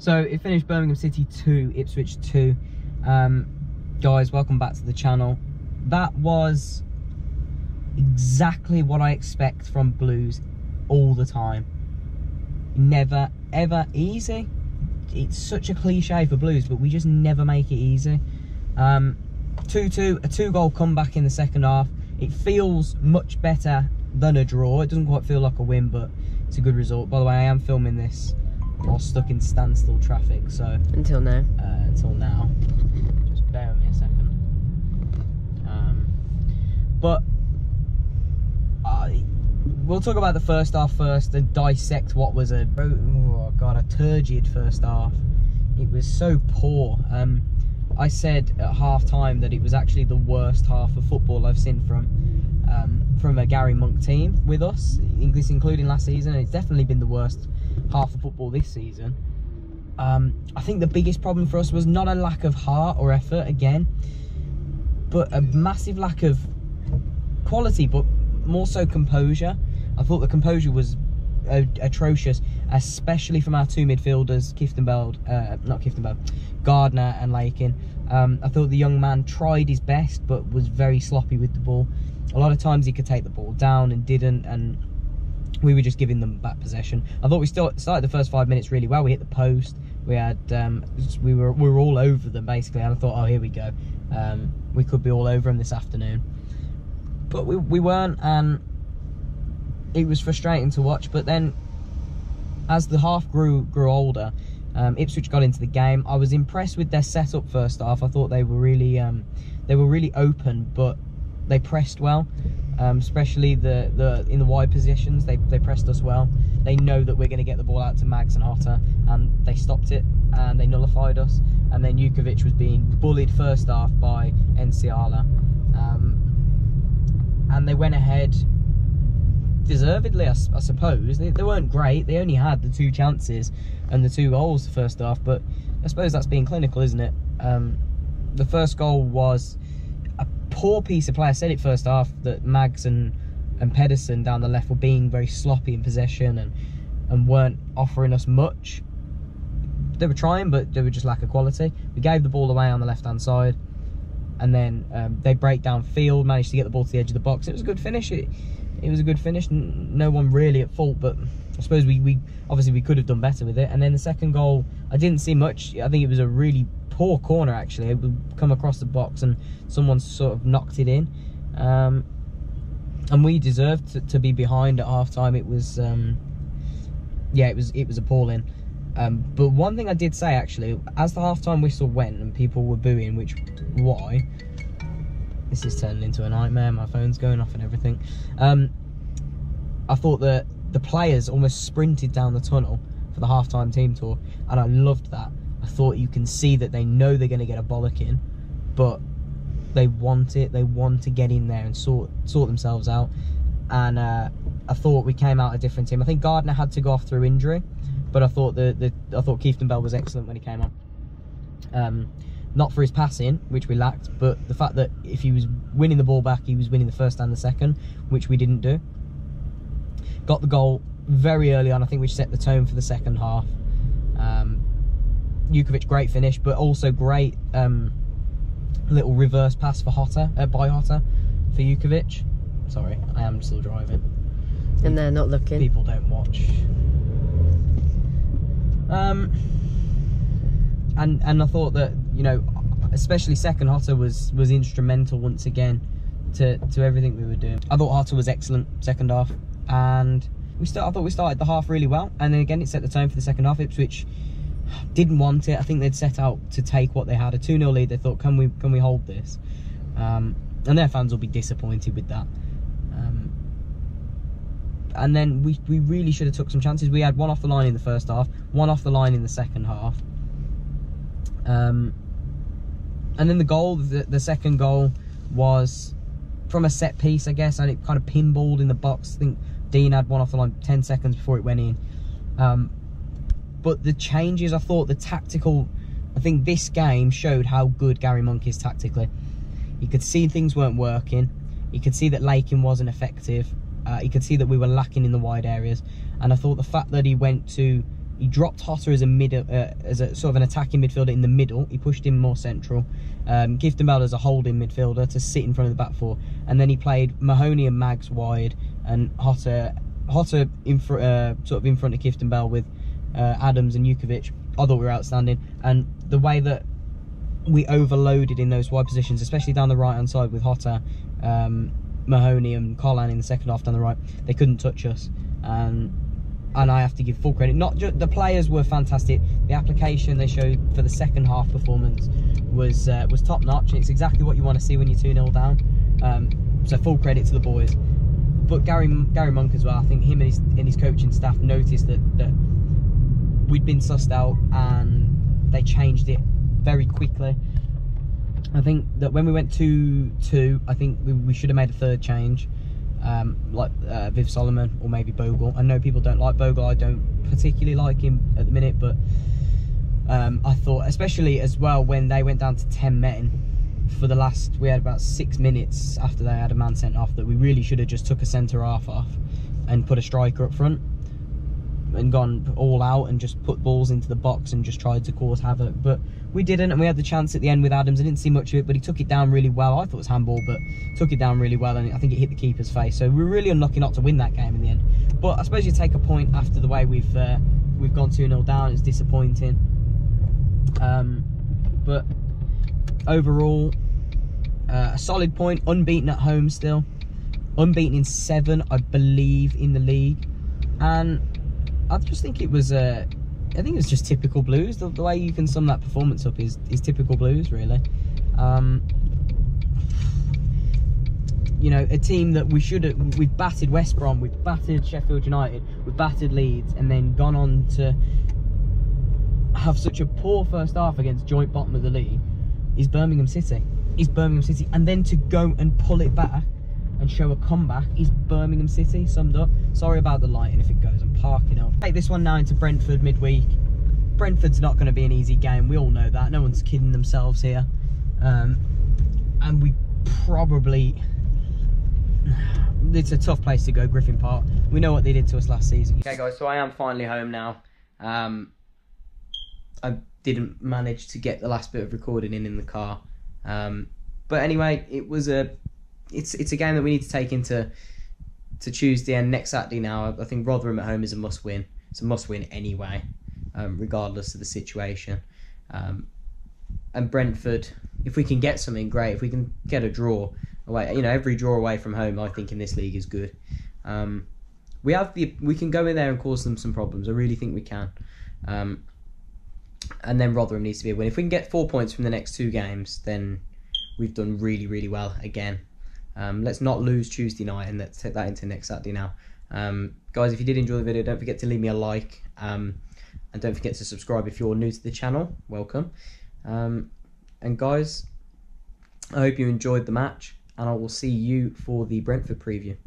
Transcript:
So it finished Birmingham City 2, Ipswich 2. Guys, welcome back to the channel. That was exactly what I expect from Blues all the time. Never, ever easy. It's such a cliche for Blues, but we just never make it easy. 2-2, a 2-goal comeback in the second half. It feels much better than a draw. It doesn't quite feel like a win, but it's a good result. By the way, I am filming this while stuck in standstill traffic, so until now. Just bear with me a second. We'll talk about the first half first and dissect what was a turgid first half. It was so poor. I said at half time that it was actually the worst half of football I've seen from a Garry Monk team with us, including last season. It's definitely been the worst half of football this season. I think the biggest problem for us was not a lack of heart or effort again, but a massive lack of quality, but more so composure. I thought the composure was atrocious, especially from our two midfielders, Gardner and Lakin. I thought the young man tried his best, but was very sloppy with the ball. A lot of times he could take the ball down and didn't, and we were just giving them back possession. I thought we started the first 5 minutes really well. We hit the post. We had we were all over them basically, and I thought, oh, here we go. We could be all over them this afternoon, but we weren't, and it was frustrating to watch. But then, as the half grew older, Ipswich got into the game. I was impressed with their setup first half. I thought they were really open, but they pressed well, especially in the wide positions. They pressed us well. They know that we're going to get the ball out to Mags and Hotter, and they stopped it and they nullified us. And then Jutkiewicz was being bullied first half by Enciala, and they went ahead deservedly, I suppose. They weren't great. They only had the 2 chances and the 2 goals the first half, but I suppose that's being clinical, isn't it? The first goal was a poor piece of play. I said it first half that Mags and Pedersen down the left were being very sloppy in possession and weren't offering us much. They were trying, but they were just lack of quality. We gave the ball away on the left hand side, and then they break down field, managed to get the ball to the edge of the box. It was a good finish. It was a good finish. No one really at fault, but I suppose we obviously we could have done better with it. And then the second goal, I didn't see much. I think it was a really poor corner actually. It would come across the box and someone sort of knocked it in. And we deserved to be behind at half time. It was it was appalling. But one thing I did say actually, as the half time whistle went and people were booing, which why? This is turning into a nightmare. My phone's going off and everything. I thought that the players almost sprinted down the tunnel for the half-time team tour, and I loved that. I thought you can see that they know they're going to get a bollocking, but they want it. They want to get in there and sort themselves out. And I thought we came out a different team. I think Gardner had to go off through injury, but I thought Kieftenbeld was excellent when he came on. Not for his passing, which we lacked, but the fact that if he was winning the ball back, he was winning the first and the second, which we didn't do. Got the goal very early on, I think, which set the tone for the second half. Jutkiewicz, great finish, but also great little reverse pass for by Hotter for Jutkiewicz. Sorry, I am still driving. And they're not looking. People don't watch. And I thought that, you know, especially second, Hotter was instrumental once again to everything we were doing. I thought Hotter was excellent second half, and I thought we started the half really well, and then again it set the tone for the second half. Ipswich didn't want it. I think they'd set out to take what they had, a 2-0 lead. They thought, can we hold this? And their fans will be disappointed with that. And then we really should have took some chances. We had one off the line in the first half, one off the line in the second half. And then the goal, the second goal, was from a set piece, I guess, and it kind of pinballed in the box. I think Dean had one off the line 10 seconds before it went in. But the changes, I thought the tactical, I think this game showed how good Garry Monk is tactically. You could see things weren't working. You could see that Lakin wasn't effective. You could see that we were lacking in the wide areas. And I thought the fact that he went to He dropped Hotter as a sort of an attacking midfielder in the middle. He pushed him more central. Kieftenbeld as a holding midfielder to sit in front of the back four, and then he played Mahoney and Mags wide, and Hotter in sort of in front of Kieftenbeld with Adams and Jutkiewicz. I thought we were outstanding, and the way that we overloaded in those wide positions, especially down the right hand side with Hotter, Mahoney and Colin in the second half down the right, they couldn't touch us. And I have to give full credit. Not just the players were fantastic. The application they showed for the second half performance was top notch. It's exactly what you want to see when you're 2-0 down. So full credit to the boys. But Garry Monk as well. I think him and his coaching staff noticed that we'd been sussed out, and they changed it very quickly. I think that when we went 2-2, I think we should have made a third change. Like Viv Solomon or maybe Bogle. I know people don't like Bogle. I don't particularly like him at the minute, but I thought, especially as well when they went down to 10 men for the last, we had about 6 minutes after they had a man sent off, that we really should have just took a centre half off and put a striker up front and gone all out and just put balls into the box and just tried to cause havoc. But we didn't, and we had the chance at the end with Adams. I didn't see much of it, but he took it down really well. I thought it was handball, but took it down really well, and I think it hit the keeper's face. So we were really unlucky not to win that game in the end. But I suppose you take a point after the way we've gone 2-0 down. It's disappointing. But overall, a solid point. Unbeaten at home still. Unbeaten in 7, I believe, in the league. And I just think it was I think it was just typical Blues. The way you can sum that performance up is typical Blues, really. You know, a team that we've battered West Brom, we've battered Sheffield United, we've battered Leeds, and then gone on to have such a poor first half against joint bottom of the league is Birmingham City. And then to go and pull it back and show a comeback is Birmingham City, summed up. Sorry about the lighting if it goes, I'm parking up. Take this one now into Brentford midweek. Brentford's not going to be an easy game, we all know that. No one's kidding themselves here. And we probably... It's a tough place to go, Griffin Park. We know what they did to us last season. Okay guys, so I am finally home now. I didn't manage to get the last bit of recording in the car. But anyway, it's a game that we need to take into Tuesday and next Saturday now. I think Rotherham at home is a must-win. It's a must-win anyway, regardless of the situation. And Brentford, if we can get something, great. If we can get a draw away, you know, every draw away from home, I think in this league is good. We can go in there and cause them some problems. I really think we can. And then Rotherham needs to be a win. If we can get 4 points from the next 2 games, then we've done really, really well again. Let's not lose Tuesday night, and let's take that into next Saturday now. Guys, if you did enjoy the video, don't forget to leave me a like, and don't forget to subscribe if you're new to the channel. Welcome. And guys, I hope you enjoyed the match, and I will see you for the Brentford preview.